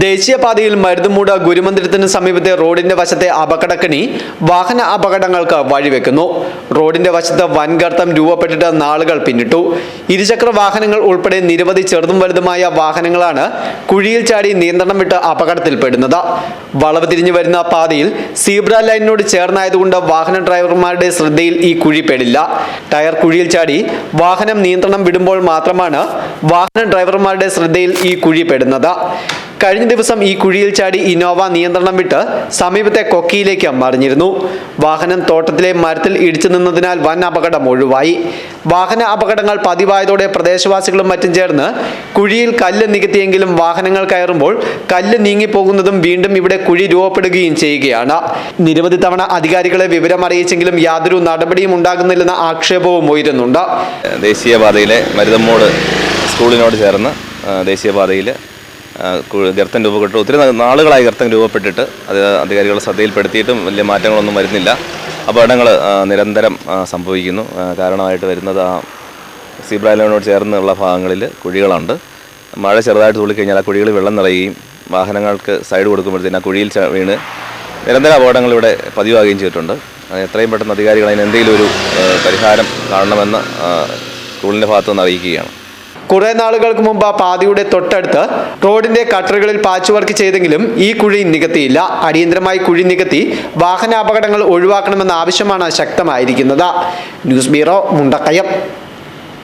ദേശീയപാതയിൽ മരുന്നുമൂട് ഗുരുമന്ദിരത്തിന് സമീപത്തെ റോഡിന്റെ വശത്തെ അപകടക്കണി വാഹന അപകടങ്ങൾക്ക് വഴിവെക്കുന്നു. റോഡിന്റെ വശത്ത് വൻ ഗർത്തം രൂപപ്പെട്ടിട്ട് നാളുകൾ പിന്നിട്ടു. ഇരുചക്ര വാഹനങ്ങൾ ഉൾപ്പെടെ നിരവധി ചെറുതും വലുതുമായ വാഹനങ്ങളാണ് കുഴിയിൽ ചാടി നിയന്ത്രണം വിട്ട് അപകടത്തിൽപ്പെടുന്നത്. വളവ് തിരിഞ്ഞു വരുന്ന പാതയിൽ സീബ്ര ലൈനിനോട് ചേർന്നായതുകൊണ്ട് വാഹന ഡ്രൈവർമാരുടെ ശ്രദ്ധയിൽ ഈ കുഴി പെടില്ല. ടയർ കുഴിയിൽ ചാടി വാഹനം നിയന്ത്രണം വിടുമ്പോൾ മാത്രമാണ് വാഹന ഡ്രൈവർമാരുടെ ശ്രദ്ധയിൽ ഈ കുഴി പെടുന്നത്. കഴിഞ്ഞ ദിവസം ഈ കുഴിയിൽ ചാടി ഇന്നോവ നിയന്ത്രണം വിട്ട് സമീപത്തെ കൊക്കിയിലേക്ക് മറിഞ്ഞിരുന്നു. വാഹനം തോട്ടത്തിലെ മരത്തിൽ ഇടിച്ചു നിന്നതിനാൽ വൻ അപകടം ഒഴിവായി. വാഹന അപകടങ്ങൾ പതിവായതോടെ പ്രദേശവാസികളും മറ്റും ചേർന്ന് കുഴിയിൽ കല്ല് നികത്തിയെങ്കിലും വാഹനങ്ങൾ കയറുമ്പോൾ കല്ല് നീങ്ങിപ്പോകുന്നതും വീണ്ടും ഇവിടെ കുഴി രൂപപ്പെടുകയും ചെയ്യുകയാണ്. നിരവധി തവണ അധികാരികളെ വിവരം അറിയിച്ചെങ്കിലും യാതൊരു നടപടിയും ഉണ്ടാകുന്നില്ലെന്ന ആക്ഷേപവും ഉയരുന്നുണ്ട്. ദേശീയപാതയിലെ മരുതമ്മോട് സ്കൂളിനോട് ചേർന്ന് ദേശീയപാതയിൽ ഗർത്തം രൂപപ്പെട്ടു. ഒത്തിരി നാളുകളായി ഗർത്തം രൂപപ്പെട്ടിട്ട് അത് അധികാരികളുടെ ശ്രദ്ധയിൽപ്പെടുത്തിയിട്ടും വലിയ മാറ്റങ്ങളൊന്നും വരുന്നില്ല. അപകടങ്ങൾ നിരന്തരം സംഭവിക്കുന്നു. കാരണമായിട്ട് വരുന്നത് ആ സീബ്ര ലൈനിനോട് ചേർന്നുള്ള ഭാഗങ്ങളിൽ കുഴികളുണ്ട്. മഴ ചെറുതായിട്ട് തുള്ളിക്കഴിഞ്ഞാൽ ആ കുഴികളിൽ വെള്ളം നിറയുകയും വാഹനങ്ങൾക്ക് സൈഡ് കൊടുക്കുമ്പോഴത്തേന് ആ കുഴിയിൽ വീണ് നിരന്തര അപകടങ്ങൾ ഇവിടെ പതിവാകുകയും ചെയ്തിട്ടുണ്ട്. എത്രയും പെട്ടെന്ന് അധികാരികൾ അതിന് എന്തെങ്കിലും ഒരു പരിഹാരം കാണണമെന്ന് സ്കൂളിൻ്റെ ഭാഗത്തുനിന്ന് അറിയിക്കുകയാണ്. കുറെ നാളുകൾക്ക് മുമ്പ് പാതയുടെ തൊട്ടടുത്ത് റോഡിന്റെ കട്ടറുകളിൽ പാച്ച് വർക്ക് ചെയ്തെങ്കിലും ഈ കുഴി നികത്തിയില്ല. അടിയന്തരമായി കുഴി നികത്തി വാഹന അപകടങ്ങൾ ഒഴിവാക്കണമെന്ന ആവശ്യമാണ് ശക്തമായിരിക്കുന്നത്. News bureau, Mundakayam.